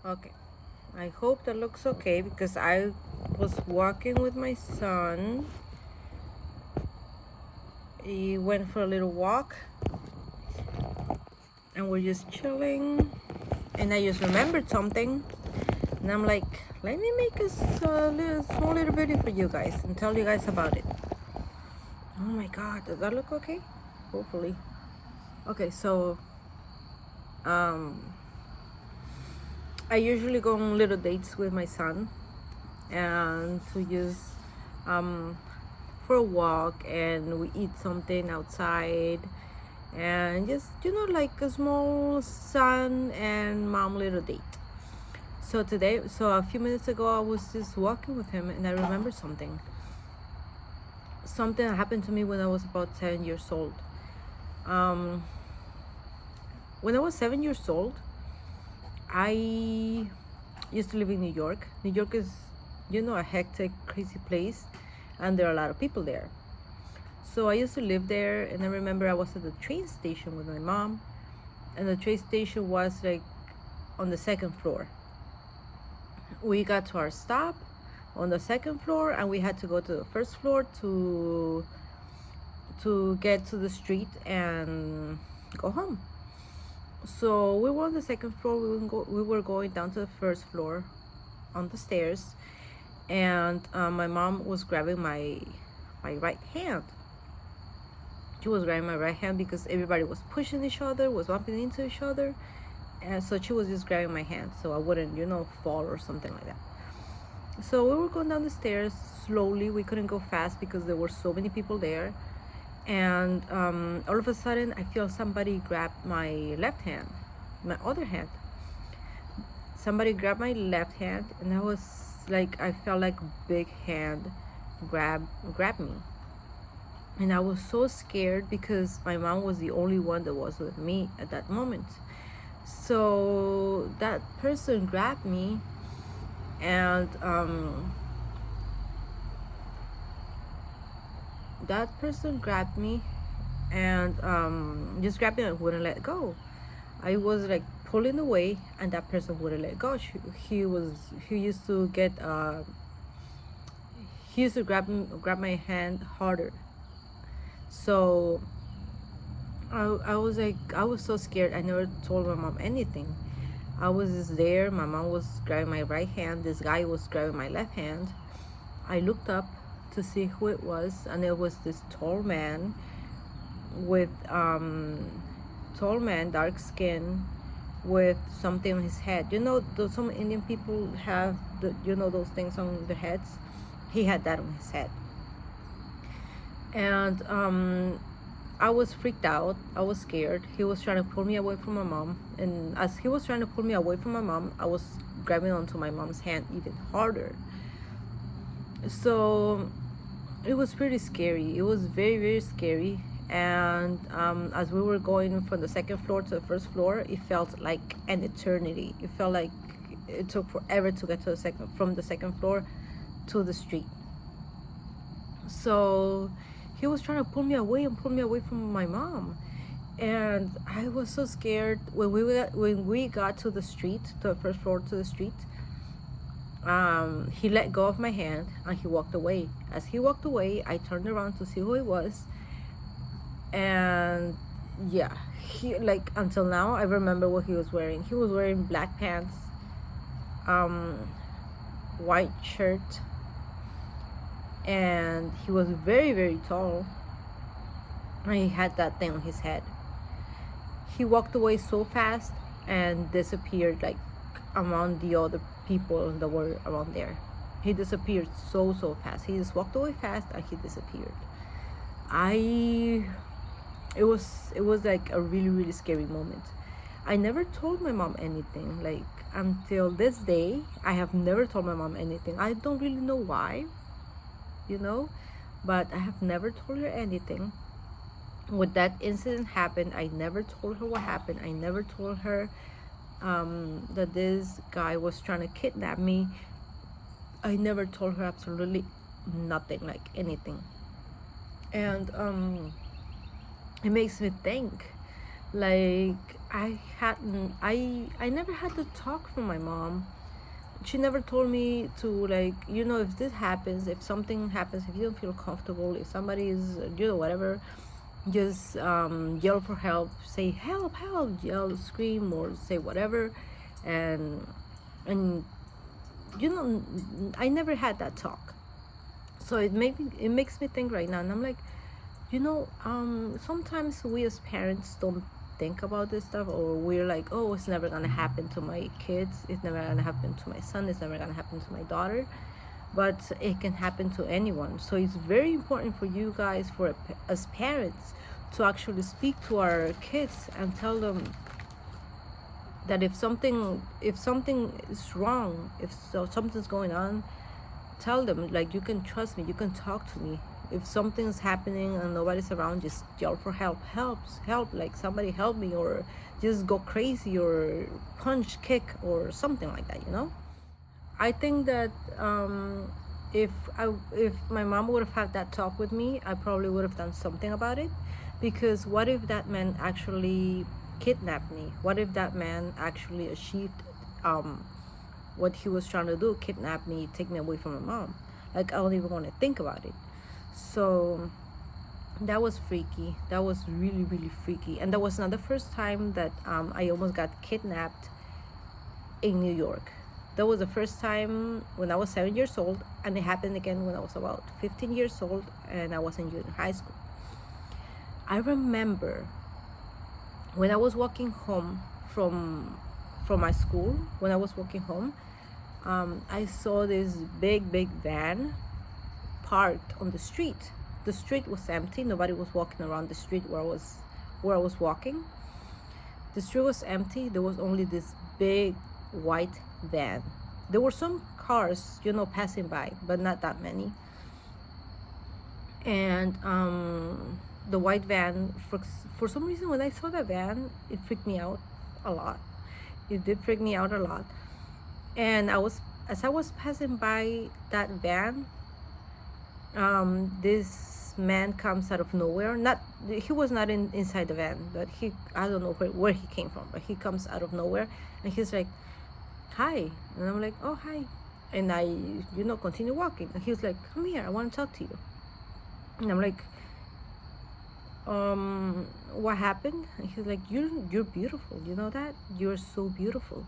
Okay, I hope that looks okay because I was walking with my son. He went for a little walk and we're just chilling. And I just remembered something. And I'm like, let me make a small little video for you guys and tell you guys about it. Oh my god, does that look okay? Hopefully. Okay, so I usually go on little dates with my son and to just for a walk, and we eat something outside and just like a small son and mom little date. So a few minutes ago I was just walking with him and I remember something that happened to me when I was about 7 years old. When I was 7 years old, I used to live in New York. New York is, a hectic, crazy place, and there are a lot of people there. So I used to live there, and I remember I was at the train station with my mom, and the train station was like on the second floor. We got to our stop on the second floor, and we had to go to the first floor to get to the street and go home. So we were on the second floor. We were going down to the first floor on the stairs, and my mom was grabbing my right hand. She was grabbing my right hand because everybody was pushing each other, was bumping into each other, and so she was just grabbing my hand so I wouldn't, fall or something like that. So we were going down the stairs slowly. We couldn't go fast because there were so many people there. And all of a sudden I feel somebody grab my left hand, my other hand. Somebody grabbed my left hand, and I was like, I felt like a big hand grab me. And I was so scared because my mom was the only one that was with me at that moment. So that person grabbed me, and just grabbed me and wouldn't let go. I was like pulling away, and that person wouldn't let go. He used to grab my hand harder. So I was so scared. I never told my mom anything. I was just there. My mom was grabbing my right hand. This guy was grabbing my left hand. I looked up to see who it was, and it was this tall man with dark skin, with something on his head. Some Indian people have those things on their heads. He had that on his head. And I was freaked out. I was scared. He was trying to pull me away from my mom, and as he was trying to pull me away from my mom, I was grabbing onto my mom's hand even harder. So it was pretty scary. It was very, very scary. And as we were going from the second floor to the first floor, it felt like an eternity. It felt like it took forever to get to from the second floor to the street. So he was trying to pull me away from my mom, and I was so scared. When we got to the street, to the first floor, to the street, he let go of my hand and he walked away. As he walked away, I turned around to see who it was, and yeah, he, like, until now I remember what he was wearing. He was wearing black pants, white shirt, and he was very, very tall, and he had that thing on his head. He walked away so fast and disappeared, like, among the other people that were around there. He disappeared so fast. He just walked away fast and he disappeared. It was like a really, really scary moment. I never told my mom anything. Like, until this day, I have never told my mom anything. I don't really know why, but I have never told her anything. When that incident happened, I never told her what happened. I never told her that this guy was trying to kidnap me. I never told her absolutely nothing, like anything. And it makes me think Like, I never had to talk from my mom. She never told me to, like, if this happens, if something happens, if you don't feel comfortable, if somebody is, whatever, just yell for help, say help, help, yell, scream, or say whatever. And and I never had that talk. So it makes me think right now, and I'm like, sometimes we as parents don't think about this stuff, or we're like, oh, it's never gonna happen to my kids, it's never gonna happen to my son, it's never gonna happen to my daughter. But it can happen to anyone. So it's very important for you guys, as parents, to actually speak to our kids and tell them that if something is wrong, something's going on, tell them, like, you can trust me, you can talk to me. If something's happening and nobody's around, just yell for help, like, somebody help me, or just go crazy, or punch, kick, or something like that. I think that if my mom would have had that talk with me, I probably would have done something about it. Because what if that man actually kidnapped me? What if that man actually achieved what he was trying to do, kidnap me, take me away from my mom? Like, I don't even want to think about it. So that was freaky. That was really, really freaky. And that was not the first time that I almost got kidnapped in New York. That was the first time when I was 7 years old, and it happened again when I was about 15 years old and I was in junior high school. I remember when I was walking home from my school, when I was walking home, I saw this big van parked on the street. The street was empty. Nobody was walking around the street where I was walking. The street was empty. There was only this big white van. There were some cars, passing by, but not that many. And the white van, for some reason, when I saw that van, it freaked me out a lot. It did freak me out a lot. And as I was passing by that van, this man comes out of nowhere. He was not inside the van, but I don't know where he came from, but he comes out of nowhere, and he's like, hi. And I'm like, oh, hi. And I continue walking, and he's like, come here, I want to talk to you. And I'm like, what happened? And he's like, you're beautiful, you know that? You're so beautiful.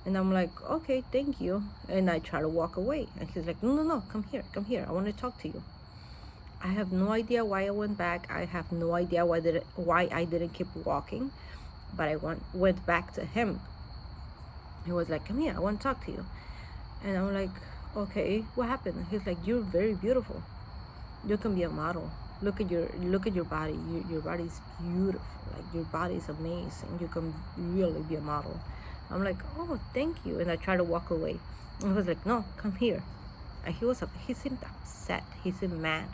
And I'm like, okay, thank you. And I try to walk away, and he's like, no, come here, I want to talk to you. I have no idea why I went back. I have no idea why I didn't keep walking, but I went back to him. He was like, come here, I want to talk to you. And I'm like, okay, what happened? He's like, you're very beautiful, you can be a model. Look at your body. Your body is beautiful. Like, your body is amazing. You can really be a model. I'm like, oh, thank you. And I try to walk away. And he was like, no, come here. And he seemed upset. He seemed mad.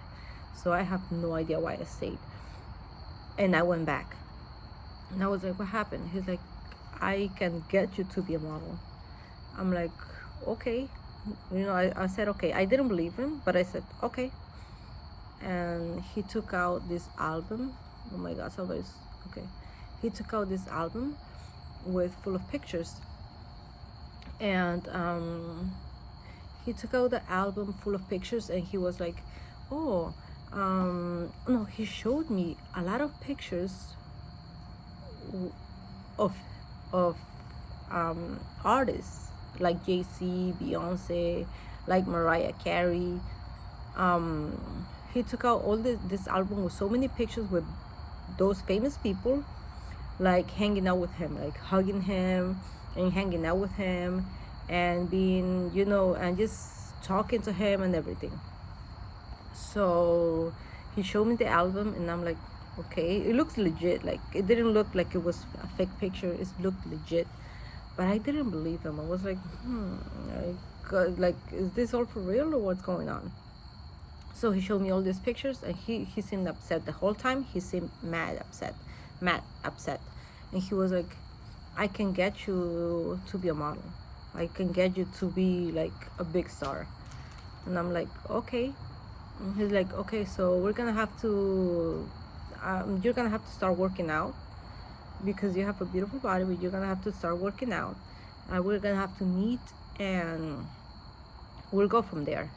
So I have no idea why I stayed. And I went back. And I was like, what happened? He's like, I can get you to be a model. I'm like, okay. I said, okay. I didn't believe him, but I said, okay. And he took out this album. Oh my god, somebody's okay. He took out this album full of pictures. And he took out the album full of pictures, and he was like, oh, no, he showed me a lot of pictures of artists like Jay-Z, Beyonce, like Mariah Carey. He took out all this album with so many pictures with those famous people, like hanging out with him, like hugging him and hanging out with him, and being, and just talking to him and everything. So he showed me the album, and I'm like, okay, it looks legit. Like, it didn't look like it was a fake picture. It looked legit. But I didn't believe him. I was like, like, is this all for real, or what's going on? So he showed me all these pictures, and he seemed upset the whole time. He seemed mad upset. And he was like, I can get you to be a model. I can get you to be like a big star. And I'm like, okay. And he's like, okay, so we're gonna have to you're gonna have to start working out, because you have a beautiful body, but you're gonna have to start working out, and we're gonna have to meet, and we'll go from there.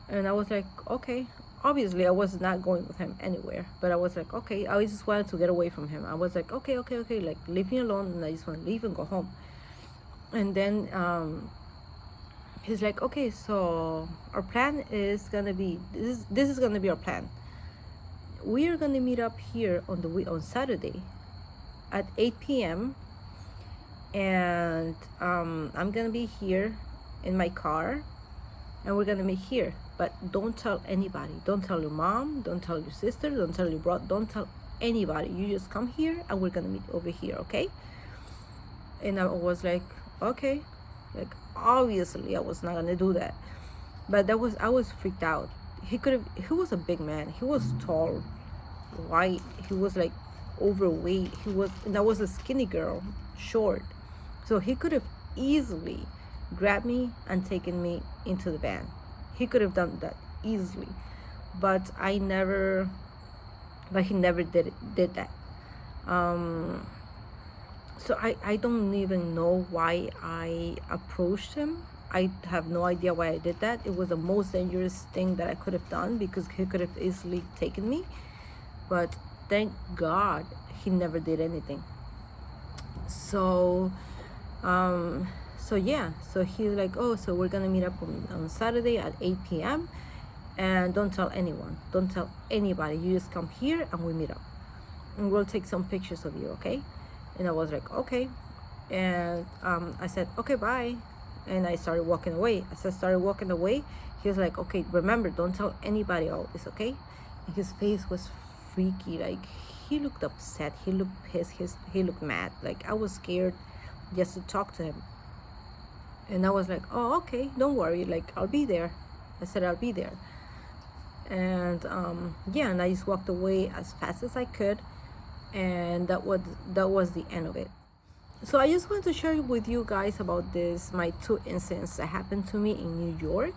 And I was like, okay. Obviously, I was not going with him anywhere, but I was like, okay. I just wanted to get away from him. I was like, okay, like leave me alone, and I just want to leave and go home. And then he's like, okay, so our plan is gonna be this is gonna be our plan. We are gonna meet up here on Saturday at 8 p.m. and I'm gonna be here in my car, and we're gonna meet here. But don't tell anybody. Don't tell your mom. Don't tell your sister. Don't tell your brother. Don't tell anybody. You just come here, and we're gonna meet over here, okay? And I was like, okay. Like, obviously, I was not gonna do that. But I was freaked out. He was a big man. He was tall, white. He was like overweight. And I was a skinny girl, short. So he could have easily grabbed me and taken me into the van. He could have done that easily, but he never did that. So I don't even know why I approached him. I have no idea why I did that. It was the most dangerous thing that I could have done, because he could have easily taken me. But thank God he never did anything. So yeah, so he's like, oh, so we're gonna meet up on Saturday at 8 p.m. and don't tell anyone, don't tell anybody. You just come here and we meet up, and we'll take some pictures of you, okay? And I was like, okay. And I said, okay, bye. And I started walking away. As I started walking away, he was like, okay, remember, don't tell anybody all this, okay? And his face was freaky. Like, he looked upset, he looked pissed, he looked mad. Like, I was scared just to talk to him. And I was like, oh, okay, don't worry, like, I'll be there. I said I'll be there. And yeah, and I just walked away as fast as I could, and that was the end of it. So I just want to share with you guys about my 2 incidents that happened to me in New York.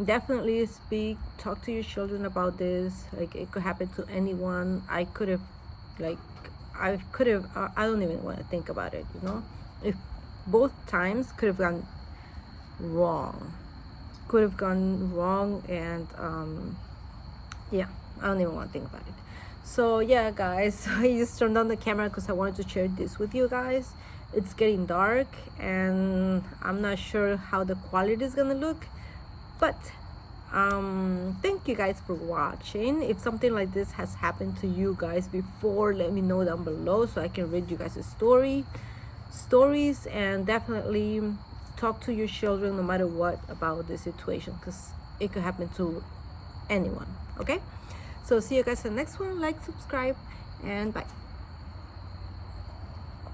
Definitely talk to your children about this. Like, it could happen to anyone. I don't even want to think about it, you know. If both times could have gone wrong, and yeah, I don't even want to think about it. So yeah, guys, I just turned on the camera because I wanted to share this with you guys. It's getting dark, and I'm not sure how the quality is gonna look, but thank you guys for watching. If something like this has happened to you guys before, let me know down below so I can read you guys' stories, and definitely talk to your children no matter what about this situation, because it could happen to anyone, okay? So see you guys in the next one. Like, subscribe, and bye.